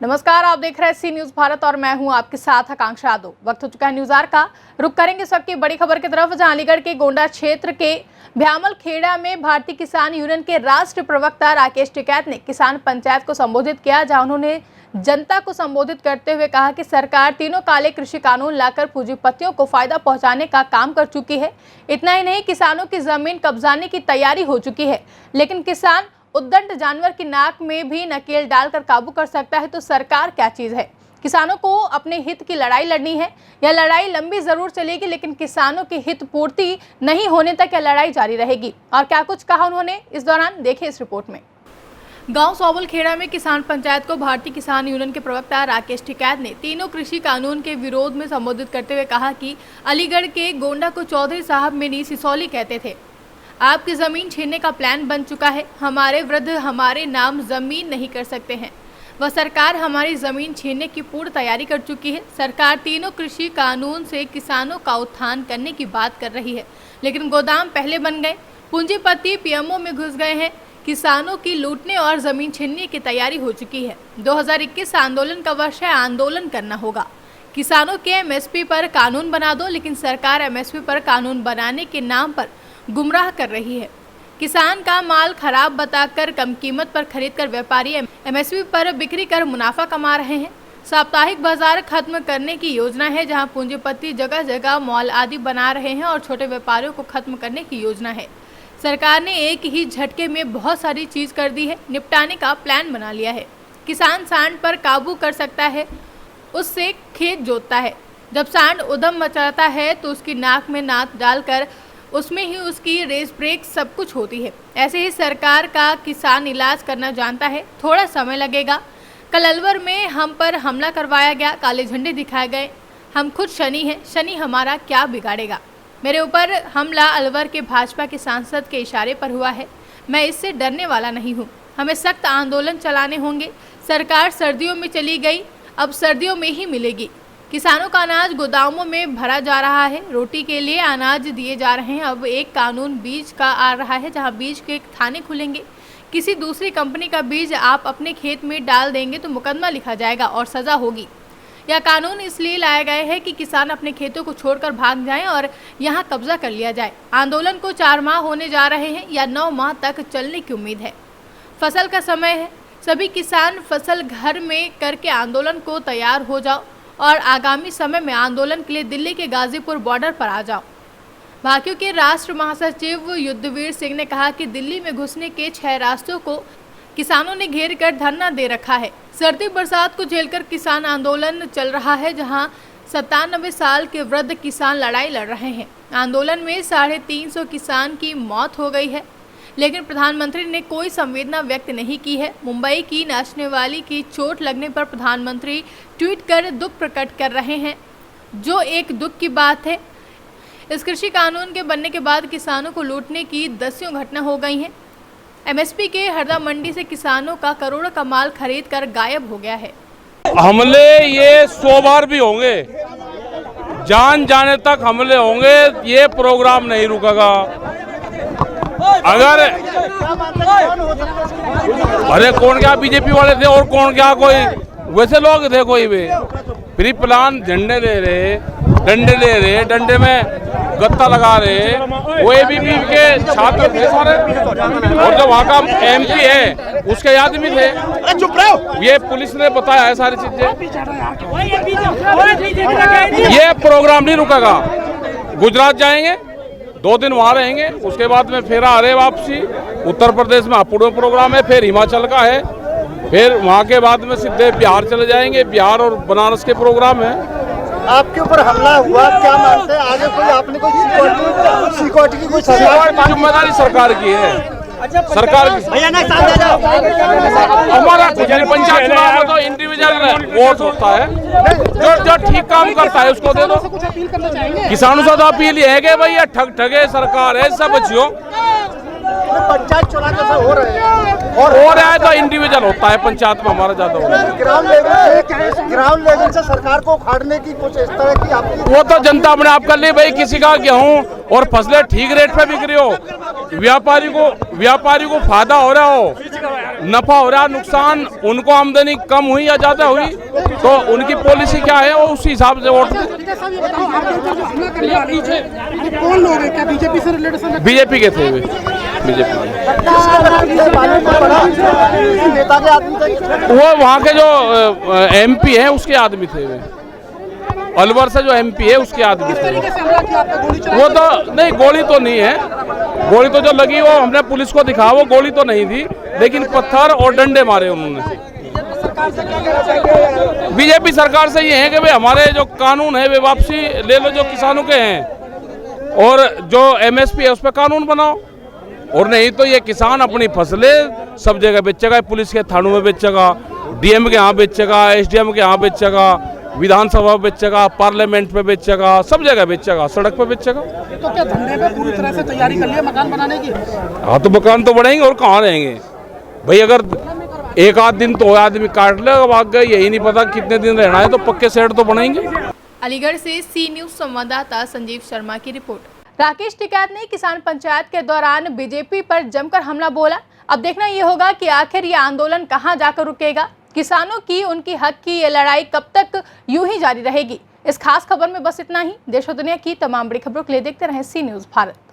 नमस्कार, आप देख रहे हैं सी न्यूज भारत और मैं हूं आपके साथ आकांक्षा यादव। वक्त हो चुका है न्यूज आवर का। रुक करेंगे सबकी बड़ी खबर की तरफ, जहां अलीगढ़ के गोंडा क्षेत्र के भ्यामल खेड़ा में भारतीय किसान यूनियन के राष्ट्रीय प्रवक्ता राकेश टिकैत ने किसान पंचायत को संबोधित किया, जहां उन्होंने जनता को संबोधित करते हुए कहा कि सरकार तीनों काले कृषि कानून लाकर पूंजीपतियों को फायदा पहुंचाने का काम कर चुकी है। इतना ही नहीं, किसानों की जमीन कब्जाने की तैयारी हो चुकी है, लेकिन किसान उद्दंड जानवर की नाक में भी नकेल डालकर काबू कर सकता है। तो सरकार क्या चीज है? किसानों को अपने हित की लड़ाई लड़नी है। यह लड़ाई लंबी जरूर चलेगी, लेकिन किसानों की हित पूर्ति नहीं होने तक यह लड़ाई जारी रहेगी। और क्या कुछ कहा उन्होंने इस दौरान, देखिए इस रिपोर्ट में। गांव सोबल खेड़ा में किसान पंचायत को भारतीय किसान यूनियन के प्रवक्ता राकेश टिकैत ने तीनों कृषि कानून के विरोध में संबोधित करते हुए कहा कि अलीगढ़ के गोंडा को चौधरी साहब मिनी सिसौली कहते थे। आपकी जमीन छीनने का प्लान बन चुका है। हमारे वृद्ध हमारे नाम जमीन नहीं कर सकते हैं। वह सरकार हमारी जमीन छीनने की पूर्ण तैयारी कर चुकी है। सरकार तीनों कृषि कानून से किसानों का उत्थान करने की बात कर रही है, लेकिन गोदाम पहले बन गए। पूंजीपति पीएमओ में घुस गए हैं। किसानों की लूटने और जमीन छीनने की तैयारी हो चुकी है। 2021 आंदोलन का वर्ष है, आंदोलन करना होगा। किसानों के एमएसपी पर कानून बना दो, लेकिन सरकार एमएसपी पर कानून बनाने के नाम पर गुमराह कर रही है। किसान का माल खराब बताकर कम कीमत पर खरीदकर व्यापारी एमएसपी पर बिक्री कर मुनाफा कमा रहे हैं। साप्ताहिक बाजार खत्म करने की योजना है, जहां पूंजीपति जगह जगह मॉल आदि बना रहे हैं और छोटे व्यापारियों को खत्म करने की योजना है। सरकार ने एक ही झटके में बहुत सारी चीज कर दी है, निपटाने का प्लान बना लिया है। किसान सांड पर काबू कर सकता है, उससे खेत जोतता है। जब सांड उद्यम मचाता है तो उसकी नाक में नाक डालकर उसमें ही उसकी रेस ब्रेक सब कुछ होती है। ऐसे ही सरकार का किसान इलाज करना जानता है, थोड़ा समय लगेगा। कल अलवर में हम पर हमला करवाया गया, काले झंडे दिखाए गए। हम खुद शनि हैं, शनि हमारा क्या बिगाड़ेगा। मेरे ऊपर हमला अलवर के भाजपा के सांसद के इशारे पर हुआ है। मैं इससे डरने वाला नहीं हूँ। हमें सख्त आंदोलन चलाने होंगे। सरकार सर्दियों में चली गई, अब सर्दियों में ही मिलेगी। किसानों का अनाज गोदामों में भरा जा रहा है, रोटी के लिए अनाज दिए जा रहे हैं। अब एक कानून बीज का आ रहा है, जहां बीज के थाने खुलेंगे। किसी दूसरी कंपनी का बीज आप अपने खेत में डाल देंगे तो मुकदमा लिखा जाएगा और सज़ा होगी। यह कानून इसलिए लाया गया है कि किसान अपने खेतों को छोड़कर भाग जाएं और यहां कब्जा कर लिया जाए। आंदोलन को 4 माह होने जा रहे हैं या 9 माह तक चलने की उम्मीद है। फसल का समय है, सभी किसान फसल घर में करके आंदोलन को तैयार हो जाओ और आगामी समय में आंदोलन के लिए दिल्ली के गाजीपुर बॉर्डर पर आ जाओ। भाकियों के राष्ट्र महासचिव युद्धवीर सिंह ने कहा कि दिल्ली में घुसने के 6 रास्तों को किसानों ने घेर कर धरना दे रखा है। सर्दी बरसात को झेलकर किसान आंदोलन चल रहा है, जहां 97 साल के वृद्ध किसान लड़ाई लड़ रहे हैं। आंदोलन में 350 किसान की मौत हो गई है, लेकिन प्रधानमंत्री ने कोई संवेदना व्यक्त नहीं की है। मुंबई की नाचने वाली की चोट लगने पर प्रधानमंत्री ट्वीट कर दुख प्रकट कर रहे हैं, जो एक दुख की बात है। इस कृषि कानून के बनने के बाद किसानों को लूटने की दसियों घटना हो गई हैं। एमएसपी के हरदा मंडी से किसानों का करोड़ों का माल खरीद कर गायब हो गया है। हमले ये 100 बार भी होंगे, जान जाने तक हमले होंगे। ये प्रोग्राम नहीं रुकेगा। अगर अरे कौन क्या बीजेपी वाले थे और कौन क्या कोई वैसे लोग थे, कोई भी प्री प्लान झंडे ले रहे, डंडे ले रहे, डंडे में गत्ता लगा रहे। वो एबीपी के छात्र थे सारे, और जो वहाँ का एमपी है उसके आदमी थे। ये पुलिस ने बताया है सारी चीजें। ये प्रोग्राम नहीं रुकेगा। गुजरात जाएंगे, 2 दिन वहाँ रहेंगे, उसके बाद में फिर आ रहे वापसी। उत्तर प्रदेश में हापुड़ में प्रोग्राम है, फिर हिमाचल का है, फिर वहाँ के बाद में सीधे बिहार चले जाएंगे। बिहार और बनारस के प्रोग्राम है। आपके ऊपर हमला हुआ, क्या मानते हैं आगे कोई आपने कोई सिक्योरिटी की कोई जिम्मेदारी सरकार की है। सरकार हमारा पंचायत चुनाव में तो इंडिविजुअल वोट होता है, जो ठीक काम करता है उसको दे दो। किसानों से तो अपील है कि भैया ठगे सरकार है, सब बच्चियों पंचायत चुनाव कैसे हो रहे हैं और हो हो रहा है तो इंडिविजुअल होता है, पंचायत में हमारा ज्यादा हो रहा है। ग्राउंड लेवल से सरकार को उखाड़ने की कोशिश इस तरह की आपकी वो तो जनता अपने आप कर ली भाई। किसी का गेहूं और फसलें ठीक रेट पे बिक रही हो, व्यापारी को फायदा हो रहा हो, नफा हो रहा, नुकसान उनको आमदनी कम हुई या ज्यादा हुई, तो उनकी पॉलिसी क्या है वो उसी हिसाब से वोट कौन लोग हैं, क्या बीजेपी से रिलेटेड? बीजेपी के थे वे, बीजेपी नेता के आदमी थे। वो वहाँ के जो एमपी हैं उसके आदमी थे वे, अलवर से जो एमपी है उसके आदमी थे। वो तो नहीं, गोली तो नहीं है, गोली तो जो लगी वो हमने पुलिस को दिखा, वो गोली तो नहीं थी, लेकिन पत्थर और डंडे मारे उन्होंने। बीजेपी सरकार से ये है कि भाई हमारे जो कानून है वे वापसी ले लो जो किसानों के हैं, और जो एमएसपी है उस पर कानून बनाओ, और नहीं तो ये किसान अपनी फसलें सब जगह बेचेगा, पुलिस के थानों में बेचेगा, डीएम के यहाँ बेचेगा, एसडीएम के यहाँ बेचेगा, विधानसभा बेचेगा, पार्लियामेंट पे बेचेगा, सब जगह बेचेगा, सड़क पे बेचेगा। तो क्या धंधे पे पूरी तरह से तैयारी कर लिया मकान बनाने की? हाँ तो मकान तो बढ़ेंगे और कहाँ रहेंगे भाई। अगर एक आध दिन तो आदमी काट ले, अब आगे यही नहीं पता कितने दिन रहना है, तो पक्के सेट तो बनेंगे। अलीगढ़ से सी न्यूज संवाददाता संजीव शर्मा की रिपोर्ट। राकेश टिकैत ने किसान पंचायत के दौरान बीजेपी पर जमकर हमला बोला। अब देखना ये होगा कि आखिर ये आंदोलन कहां जाकर रुकेगा। किसानों की, उनकी हक की ये लड़ाई कब तक यूं ही जारी रहेगी। इस खास खबर में बस इतना ही। देश और दुनिया की तमाम बड़ी खबरों के लिए देखते रहें सी न्यूज भारत।